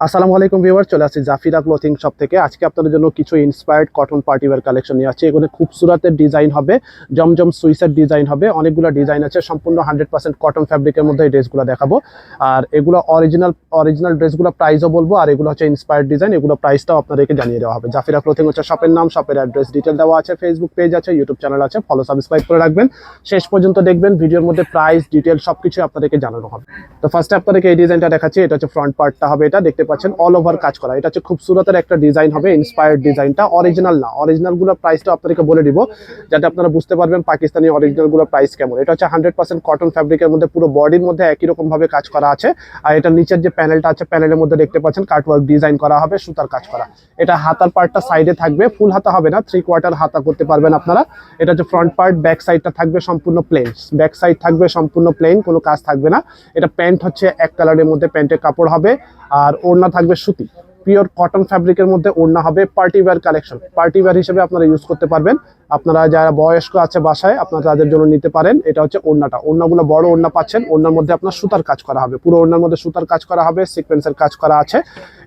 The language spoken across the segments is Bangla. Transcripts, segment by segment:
আসসালামু আলাইকুম ভিউয়ার, চলে আসছি জাফিরা ক্লোথিং শপ থেকে। আজকে আপনাদের জন্য কিছু inspired cotton party wear collection নিয়ে আসছি। এগুলো খুবসুরতের ডিজাইন হবে, জমজম সুইসের ডিজাইন হবে, অনেকগুলো ডিজাইন আছে। সম্পূর্ণ 100% কটন ফ্যাব্রিকের মধ্যে এই ড্রেসগুলো দেখাবো। আর এগুলো অরিজিনাল ড্রেসগুলো প্রাইসও বলবো, আর এগুলো হচ্ছে ইন্সপায়ার্ড ডিজাইন। এগুলো প্রাইসটাও আপনাদেরকে জানিয়ে দেওয়া হবে। জাফিরা ক্লোথিং হচ্ছে শপের নাম, শপের অ্যাড্রেস ডিটেল দেওয়া আছে, ফেসবুক পেজ আছে, ইউটিউব চ্যানেল আছে। ফলো সাবস্ক্রাইব করে রাখবেন, শেষ পর্যন্ত দেখবেন। ভিডিওর মধ্যে প্রাইস ডিটেল সবকিছু আপনাদেরকে জানানো হবে। তো ফার্স্টে আপনাদেরকে এই ডিজাইনটা দেখাচ্ছি। এটা হচ্ছে ফ্রন্ট পার্টটা হবে, এটা দেখতে পাচ্ছেন অল ওভার কাজ করা। এটা হচ্ছে খুবসুরতের একটা ডিজাইন হবে, ইন্সপায়ার্ড ডিজাইনটা। অরিজিনাল না, অরিজিনালগুলোর প্রাইসটা আপনাদেরকে বলে দিব, যাতে আপনারা বুঝতে পারবেন পাকিস্তানি অরিজিনালগুলোর প্রাইস কেমন। এটা হচ্ছে 100% কটন ফ্যাব্রিকের মধ্যে, পুরো বডির মধ্যে একই রকম ভাবে কাজ করা আছে। আর এটা নিচের যে প্যানেলটা আছে, প্যানেলের মধ্যে দেখতে পাচ্ছেন কাটওয়ার্ক ডিজাইন করা হবে, সুতার কাজ করা। এটা হাতার পার্টটা সাইডে থাকবে, ফুল হাতা হবে না, 3/4 হাতা করতে পারবেন আপনারা। এটা হচ্ছে ফ্রন্ট পার্ট। ব্যাক সাইডটা থাকবে সম্পূর্ণ প্লেন, ব্যাক সাইড থাকবে সম্পূর্ণ প্লেন, কোনো কাজ থাকবে না। এটা প্যান্ট হচ্ছে এক কালারের মধ্যে, প্যান্টের কাপড় হবে। আর ওড়না থাকবে সুতি, পিওর কটন ফ্যাব্রিকের মধ্যে ওড়না হবে। Party wear collection, party wear হিসেবে আপনারা ইউজ করতে পারবেন। আপনারা যারা বয়স্ক আছে বাসায়, আপনারা তাদের জন্য নিতে পারেন। এটা হচ্ছে ওড়নাটা, ওড়নাগুলো বড় ওড়না পাচ্ছেন। ওড়নার মধ্যে আপনার সুতার কাজ করা হবে, পুরো ওড়নার মধ্যে সুতার কাজ করা হবে, সিকোয়েন্সের কাজ করা আছে।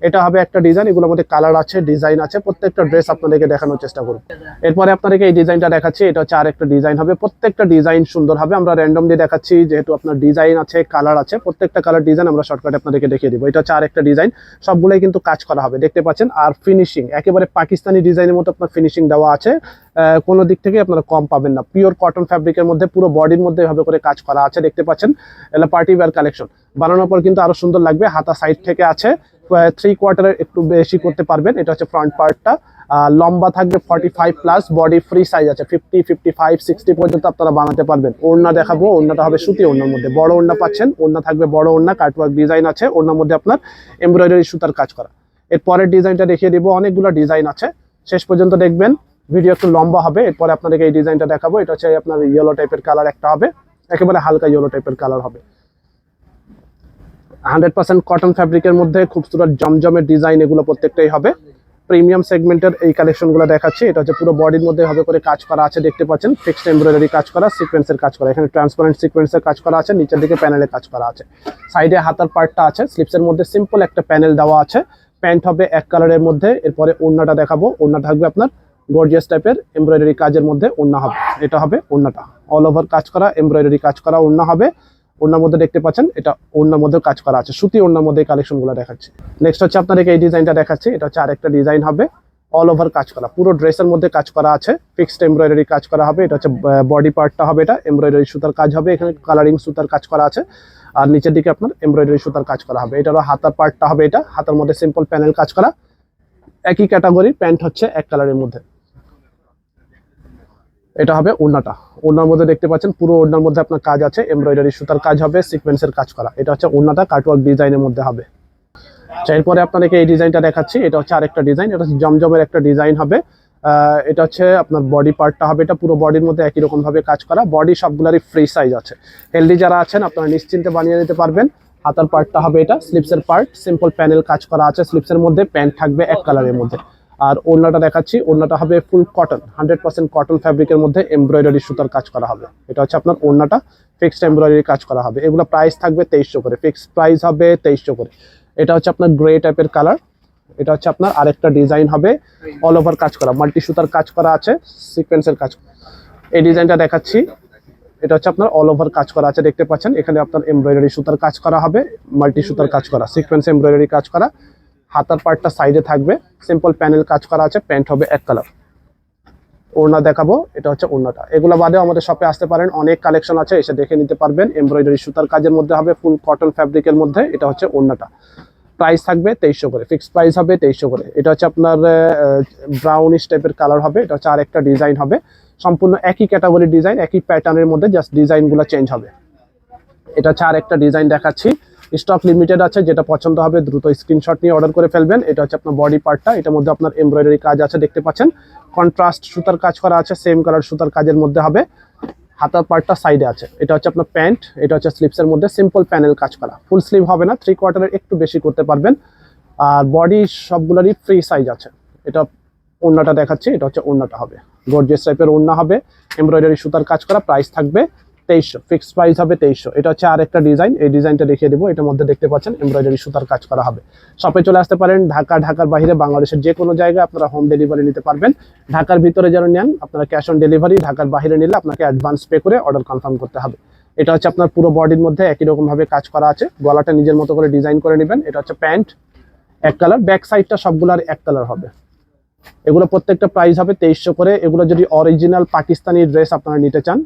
এটা হবে একটা ডিজাইন। এগুলোর মধ্যে কালার আছে, ডিজাইন আছে। প্রত্যেকটা ড্রেস আপনাদেরকে দেখানোর চেষ্টা করব। এরপরে আপনাদেরকে এই ডিজাইনটা দেখাচ্ছি। এটা হচ্ছে আরেকটা ডিজাইন হবে, প্রত্যেকটা ডিজাইন সুন্দর হবে। আমরা র্যান্ডমলি দেখাচ্ছি, যেহেতু আপনার ডিজাইন আছে, কালার আছে। প্রত্যেকটা কালার ডিজাইন আমরা শর্টকাটে আপনাদেরকে দেখিয়ে দিব। এটা হচ্ছে আরেকটা ডিজাইন, সবগুলোই কিন্তু কাজ করা হবে, দেখতে পাচ্ছেন। আর ফিনিশিং একেবারে পাকিস্তানি ডিজাইনের মতো আপনার ফিনিশিং দেওয়া আছে। কোনো দিক থেকে আপনারা কম পাবেন না। পিওর কটন ফ্যাব্রিকের মধ্যে, পুরো বডির মধ্যে এভাবে করে কাজ করা আছে, দেখতে পাচ্ছেন। এটা পার্টি ওয়্যার কালেকশন। বানানোর পর কিন্তু আরো সুন্দর লাগবে। হাতা সাইড থেকে আছে, 3/4 একটু বেশি করতে পারবেন। এটা হচ্ছে ফ্রন্ট পার্টটা। লম্বা থাকবে 45+, বডি ফ্রি সাইজ আছে, 50, 55, 60 পর্যন্ত আপনারা বানাতে পারবেন। ওড়না দেখাবো, ওড়নাটা হবে সুতি ওড়নার মধ্যে, বড় ওড়না পাচ্ছেন। ওড়না থাকবে বড় ওড়না, কাটওয়ার্ক ডিজাইন আছে। ওড়নার মধ্যে আপনার এমব্রয়ডারি সুতার কাজ করা। এর পরের ডিজাইনটা দেখিয়ে দিব, অনেকগুলো ডিজাইন আছে, শেষ পর্যন্ত দেখবেন। ভিডিও একটু লম্বা হবে। এরপরে আপনাদেরকে এই ডিজাইনটা দেখাবো। এটা হচ্ছে আপনার ইয়েলো টাইপের কালার একটা হবে, একেবারে হালকা ইয়েলো টাইপের কালার হবে। 100% কটন ফ্যাব্রিকের মধ্যে খুবসুরত জমজমের ডিজাইন, এগুলো প্রত্যেকটাই হবে। প্রিমিয়াম সেগমেন্টের এই কালেকশনগুলো দেখাচ্ছি। এটা হচ্ছে পুরো বডির মধ্যে হবে করে কাজ করা আছে, দেখতে পাচ্ছেন। ফিক্সড এমব্রয়ডারি কাজ করা, সিকোয়েন্সের কাজ করা, এখানে ট্রান্সপারেন্ট সিকোয়েন্সের কাজ করা আছে, নিচের দিকে প্যানেলে কাজ করা আছে। সাইডে হাতার পার্টটা আছে, স্লিপসের মধ্যে সিম্পল একটা প্যানেল দেওয়া আছে। প্যান্ট হবে এক কালারের মধ্যে। এরপরে ওড়নাটা দেখাবো। ওড়না থাকবে আপনার গর্জিয়াস টাইপের এমব্রয়ডারি কাজের মধ্যে ওড়না হবে। এটা হবে ওড়নাটা, অল ওভার কাজ করা, এমব্রয়ডারি কাজ করা ওড়না হবে। ওড়নার মধ্যে দেখতে পাচ্ছেন, এটা ওড়নার মধ্যে কাজ করা আছে, সুতি ওড়নার মধ্যে কালেকশনগুলো দেখাচ্ছি। নেক্সট হচ্ছে আপনাদেরকে এই ডিজাইনটা দেখাচ্ছি। এটা হচ্ছে আরেকটা ডিজাইন হবে, অল ওভার কাজ করা, পুরো ড্রেসের মধ্যে কাজ করা আছে। ফিক্সড এমব্রয়ডারি কাজ করা হবে। এটা হচ্ছে বডি পার্টটা হবে, এটা এমব্রয়ডারি সুতার কাজ হবে, এখানে কালারিং সুতার কাজ করা আছে। আর নিচের দিকে আপনার এমব্রয়ডারি সুতার কাজ করা হবে। এটারও হাতার পার্টটা হবে, এটা হাতার মধ্যে সিম্পল প্যানেল কাজ করা। একই ক্যাটাগরি, প্যান্ট হচ্ছে এক কালারের মধ্যে। এটা হবে ওড়নাটা, ওড়নার মধ্যে দেখতে পাচ্ছেন পুরো ওড়নার মধ্যে আপনার কাজ আছে, এমব্রয়ডারি সুতার কাজ হবে, সিকোয়েন্সের কাজ করা। এটা হচ্ছে ওড়নাটা, কাটওয়ার্ক ডিজাইনের মধ্যে হবে। এরপরে আপনাদেরকে এই ডিজাইনটা দেখাচ্ছি। এটা হচ্ছে আরেকটা ডিজাইন, এটা হচ্ছে জমজমের একটা ডিজাইন হবে। এটা হচ্ছে আপনার বডি পার্টটা হবে, এটা পুরো বডির মধ্যে একই রকম ভাবে কাজ করা। বডি সবগুলারই ফ্রি সাইজ আছে। হেলদি যারা আছেন আপনারা নিশ্চিন্তে বানিয়ে নিতে পারবেন। হাতার পার্টটা হবে এটা, স্লিপসের পার্ট, সিম্পল প্যানেল কাজ করা আছে। স্লিপসের মধ্যে প্যান্ট থাকবে এক কালারের মধ্যে। আর ওড়নাটা দেখাচ্ছি, ওড়নাটা হবে ফুল কটন, 100% কটন ফ্যাব্রিকের মধ্যে এমব্রয়ডারি সুতার কাজ করা হবে। এটা হচ্ছে আপনার ওড়নাটা, ফিক্সড এমব্রয়ডারি কাজ করা হবে। এগুলো প্রাইস থাকবে 2300 করে, ফিক্সড প্রাইস হবে 2300 করে। এটা হচ্ছে আপনার গ্রে টাইপের কালার। এটা হচ্ছে আপনার আরেকটা ডিজাইন হবে, অল ওভার কাজ করা, মাল্টি সুতার কাজ করা আছে, সিকোয়েন্সের কাজ। এই ডিজাইনটা দেখাচ্ছি। এটা হচ্ছে আপনার অল ওভার কাজ করা আছে, দেখতে পাচ্ছেন। এখানে আপনার এমব্রয়ডারি সুতার কাজ করা হবে, মাল্টি সুতার কাজ করা, সিকোয়েন্স এমব্রয়ডারি কাজ করা। হাতার পার্টটা সাইডে থাকবে, সিম্পল প্যানেল কাজ করা আছে। প্যান্ট হবে এক কালার। ওড়না দেখাবো, এটা হচ্ছে ওড়নাটা। এগুলো বাদেও আমাদের শপে আসতে পারেন, অনেক কালেকশন আছে, এসে দেখে নিতে পারবেন। এমব্রয়ডারি সুতার কাজের মধ্যে হবে, ফুল কটন ফ্যাব্রিকের মধ্যে। এটা হচ্ছে ওড়নাটা, প্রাইস থাকবে 2300 করে, ফিক্সড প্রাইস হবে 2300 করে। এটা হচ্ছে আপনার ব্রাউনিশ টাইপের কালার হবে। এটা হচ্ছে আরেকটা ডিজাইন হবে, সম্পূর্ণ একই ক্যাটাগরি ডিজাইন, একই প্যাটার্নের মধ্যে, জাস্ট ডিজাইনগুলো চেঞ্জ হবে। এটা হচ্ছে আরেকটা ডিজাইন দেখাচ্ছি। স্টক লিমিটেড আছে, যেটা পছন্দ হবে দ্রুত স্ক্রিনশট নিয়ে অর্ডার করে ফেলবেন। এটা হচ্ছে আপনার বডি পার্টটা, এটার মধ্যে আপনার এমব্রয়ডারি কাজ আছে, দেখতে পাচ্ছেন। কন্ট্রাস্ট সুতার কাজ করা আছে, সেম কালার সুতার কাজের মধ্যে হবে। হাতার পার্টটা সাইডে আছে। এটা হচ্ছে আপনার প্যান্ট, এটা হচ্ছে স্লিপসের মধ্যে সিম্পল প্যানেল কাজ করা, ফুল স্লিভ হবে না, 3/4 একটু বেশি করতে পারবেন। আর বডি সবগুলোরই ফ্রি সাইজ আছে। এটা ওড়নাটা দেখাচ্ছি। এটা হচ্ছে ওড়নাটা হবে, গর্জিয়াস টাইপের ওড়না হবে, এমব্রয়ডারি সুতার কাজ করা। প্রাইস থাকবে 2300, ফিক্সড প্রাইস হবে 2300। এটা হচ্ছে আরেকটা ডিজাইন, এই ডিজাইনটা দেখিয়ে দেবো। এটার মধ্যে দেখতে পাচ্ছেন এমব্রয়ডারি সুতার কাজ করা হবে। শপে চলে আসতে পারেন, ঢাকার বাইরে বাংলাদেশের যে কোনো জায়গায় আপনারা হোম ডেলিভারি নিতে পারবেন। ঢাকার ভিতরে যারা নেন আপনারা ক্যাশ অন ডেলিভারি, ঢাকার বাইরে নিলে আপনাকে অ্যাডভান্স পে করে অর্ডার কনফার্ম করতে হবে। এটা হচ্ছে আপনার পুরো বডির মধ্যে একই রকম ভাবে কাজ করা আছে, গলাটা নিজের মতো করে ডিজাইন করে নেবেন। এটা হচ্ছে প্যান্ট, এক কালার, ব্যাক সাইডটা সবগুলার এক কালার হবে। এগুলো প্রত্যেকটা প্রাইস হবে 2300 করে। এগুলো যদি অরিজিনাল পাকিস্তানি ড্রেস আপনারা নিতে চান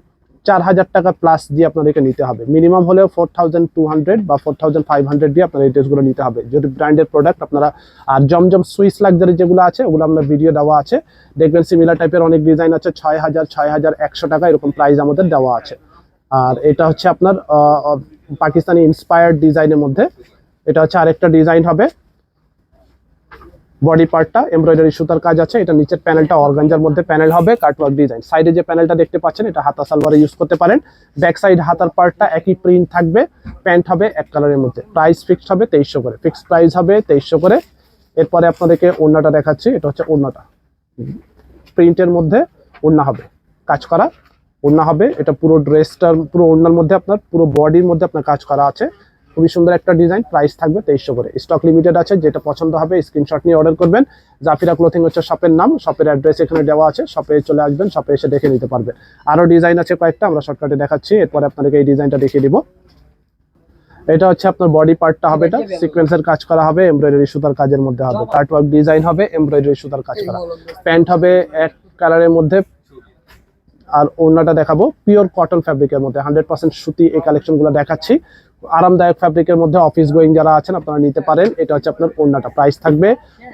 4000 টাকা প্লাস দিয়ে আপনাদেরকে নিতে হবে। মিনিমাম হলেও 4200 বা 4500 দিয়ে আপনার এই ড্রেসগুলো নিতে হবে যদি ব্র্যান্ডের প্রোডাক্ট আপনারা। আর জমজম সুইস লাক্সারি যেগুলো আছে ওগুলো আমরা ভিডিও দেওয়া আছে, দেখবেন সিমিলার টাইপের অনেক ডিজাইন আছে। 6000, 6100 টাকা এরকম প্রাইস আমাদের দেওয়া আছে। আর এটা হচ্ছে আপনার পাকিস্তানি ইন্সপায়ার্ড ডিজাইনের মধ্যে। এটা হচ্ছে আরেকটা ডিজাইন হবে। বডি পার্টটা এমব্রয়ডারি সুতার কাজ আছে। এটা নিচের প্যানেলটা অর্গানজার মধ্যে প্যানেল হবে, কাটওয়ার্ক ডিজাইন। সাইডে যে প্যানেলটা দেখতে পাচ্ছেন এটা হাতা সালোয়ারে ইউজ করতে পারেন। ব্যাক সাইড হাতার পার্টটা একই প্রিন্ট থাকবে, প্যান্ট হবে এক কালারের মধ্যে। প্রাইস ফিক্সড হবে 2300 করে, ফিক্সড প্রাইস হবে 2300 করে। এরপরে আপনাদেরকে ওড়নাটা দেখাচ্ছি। এটা হচ্ছে ওড়নাটা, প্রিন্টের মধ্যে ওড়না হবে, কাজ করা ওড়না হবে। এটা পুরো ড্রেসটার পুরো ওড়নার মধ্যে আপনার পুরো বডির মধ্যে আপনার কাজ করা আছে। খুবই সুন্দর একটা ডিজাইন, প্রাইস থাকবে 2300 করে। স্টক লিমিটেড আছে, যেটা পছন্দ হবে স্ক্রিনশট নিয়ে অর্ডার করবেন। জাফিরা ক্লোথিং হচ্ছে শপের নাম, শপের অ্যাড্রেস এখানে দেওয়া আছে। শপে চলে আসবেন, শপে এসে দেখে নিতে পারবেন। আরো ডিজাইন আছে কয়েকটা, আমরা শর্টকাটে দেখাচ্ছি। এরপরে আপনাদেরকে এই ডিজাইনটা দেখিয়ে দিব। এটা হচ্ছে আপনার বডি পার্টটা হবে, এটা সিকোয়েন্সের কাজ করা হবে, এমব্রয়ডারি সুতার কাজের মধ্যে হবে। কাটওয়ার্ক ডিজাইন হবে, এমব্রয়ডারি সুতার কাজ করা। প্যান্ট হবে এক কালারের মধ্যে। আর ওড়নাটা দেখাবো পিওর কটন ফ্যাব্রিকের মধ্যে, 100% সুতি। এই কালেকশনগুলো দেখাচ্ছি, আরামদায়ক ফ্যাব্রিকের মধ্যে অফিস গোয়িং যারা আছেন আপনারা নিতে পারেন। এটা হচ্ছে আপনার ওড়নাটা, প্রাইস থাকবে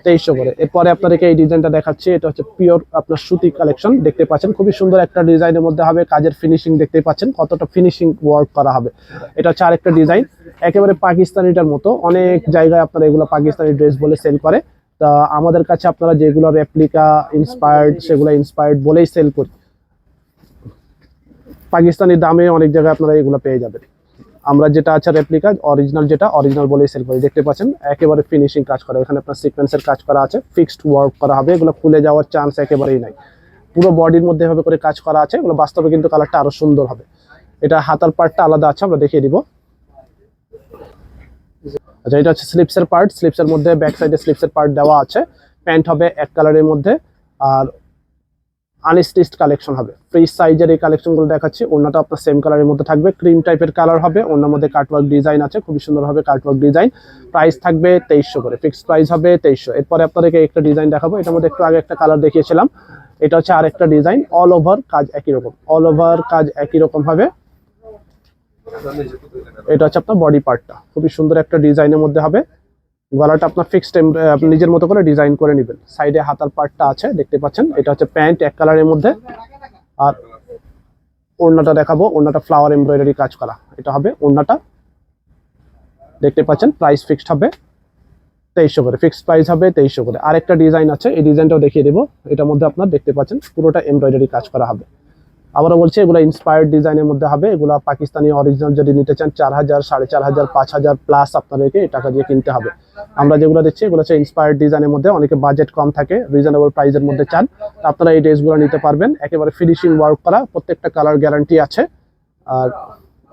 2300 করে। এরপরে আপনাদেরকে এই ডিজাইনটা দেখাচ্ছি। এটা হচ্ছে পিওর আপনার সুতি কালেকশন, দেখতে পাচ্ছেন খুবই সুন্দর একটা ডিজাইনের মধ্যে হবে। কাজের ফিনিশিং দেখতে পাচ্ছেন কতটা ফিনিশিং ওয়ার্ক করা হবে। এটা হচ্ছে আরেকটা ডিজাইন, একেবারে পাকিস্তানিটার মতো। অনেক জায়গায় আপনারা এগুলো পাকিস্তানি ড্রেস বলে সেল করে, তা আমাদের কাছে আপনারা যেগুলো রেপ্লিকা ইন্সপায়ার্ড সেগুলো ইন্সপায়ার্ড বলেই সেল করি। পাকিস্তানি দামে অনেক জায়গায় আপনারা এগুলো পেয়ে যাবেন। আমরা যেটা আছে রেপ্লিকা, অরিজিনাল যেটা অরিজিনাল বলেই সেল করি। দেখতে পাচ্ছেন একেবারে ফিনিশিং কাজ করা, এখানে আপনার সিকোয়েন্সের কাজ করা আছে, ফিক্সড ওয়ার্ক করা হবে। এগুলো খুলে যাওয়ার চান্স একেবারেই নাই, পুরো বডির মধ্যে এভাবে করে কাজ করা আছে। এগুলো বাস্তবে কিন্তু কালারটা আরো সুন্দর হবে। এটা হাতার পার্টটা আলাদা আছে, আমরা দেখিয়ে দিব। আচ্ছা, এটা হচ্ছে স্লিপসের পার্ট, স্লিপসের মধ্যে ব্যাক সাইডে স্লিপসের পার্ট দেওয়া আছে। প্যান্ট হবে এক কালারের মধ্যে, আর আনস্টিচড কালেকশন হবে। ফ্রি সাইজের এই কালেকশনগুলো দেখাচ্ছি। ওড়নাটা আপনার সেম কালারের মধ্যে থাকবে, ক্রিম টাইপের কালার হবে। ওড়নার মধ্যে কাটওয়ার্ক ডিজাইন আছে, খুবই সুন্দর হবে কাটওয়ার্ক ডিজাইন। প্রাইস থাকবে 2300 করে, ফিক্সড প্রাইস হবে 2300। এরপরে আপনাদেরকে একটা ডিজাইন দেখাবো। এটার মধ্যে একটু আগে একটা কালার দেখিয়েছিলাম। এটা হচ্ছে আরেকটা ডিজাইন, অল ওভার কাজ একই রকম, অল ওভার কাজ একই রকম হবে। এটা হচ্ছে আপনার বডি পার্টটা, খুবই সুন্দর একটা ডিজাইনের মধ্যে হবে। গলাটা আপনার ফিক্সড আপনি নিজের মতো করে ডিজাইন করে নেবেন। সাইডে হাতার পার্টটা আছে, দেখতে পাচ্ছেন। এটা হচ্ছে প্যান্ট এক কালারের মধ্যে। আর ওড়নাটা দেখাবো, ওড়নাটা ফ্লাওয়ার এমব্রয়ডারি কাজ করা। এটা হবে ওড়নাটা, দেখতে পাচ্ছেন। প্রাইস ফিক্সড হবে 2300 করে, ফিক্সড প্রাইস হবে 2300 করে। আরেকটা ডিজাইন আছে, এই ডিজাইনটাও দেখিয়ে দেবো। এটার মধ্যে আপনার দেখতে পাচ্ছেন পুরোটা এমব্রয়ডারি কাজ করা হবে। আবারও বলছি, এগুলো ইন্সপায়ার্ড ডিজাইনের মধ্যে হবে। এগুলো পাকিস্তানি অরিজিনাল যদি নিতে চান 4000, 4500, 5000 প্লাস আপনাদেরকে এই টাকা দিয়ে কিনতে হবে। আমরা যেগুলো দিচ্ছি এগুলো হচ্ছে ইন্সপায়ার্ড ডিজাইনের মধ্যে। অনেকে বাজেট কম থাকে, রিজনেবল প্রাইসের মধ্যে চান, আপনারা এই ড্রেসগুলো নিতে পারবেন। একেবারে ফিনিশিং ওয়ার্ক করা, প্রত্যেকটা কালার গ্যারান্টি আছে, আর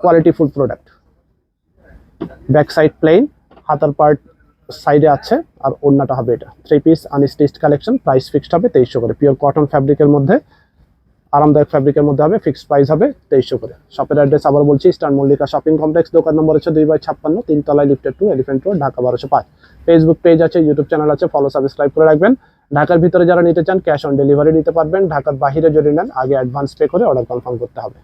quality full product. Back side plain, হাতার পার্ট সাইডে আছে, আর ওড়নাটা হবে এটা 3 piece unstitched collection. Price fixed হবে 2300 করে, পিওর কটন ফ্যাব্রিকের মধ্যে, আরামদায়ক ফ্যাব্রিকের মধ্যে হবে। ফিক্সড প্রাইস হবে 2300 করে। শপের অ্যাড্রেস আবার বলছি, ইস্টার্ন মল্লিকা শপিং কমপ্লেক্স, দোকান নম্বর হচ্ছে 2/56, 3 তলায়, lifted 2, elephant road, Dhaka 1205। Facebook page আছে, ইউটিউব চ্যানেল আছে, ফলো সাবস্ক্রাইব করে রাখবেন। ঢাকার ভিতরে যারা নিতে চান ক্যাশ অন ডেলিভারি নিতে পারবেন। ঢাকার বাইরে যদি নেন আগে অ্যাডভান্স পে করে অর্ডার কনফার্ম করতে হবে।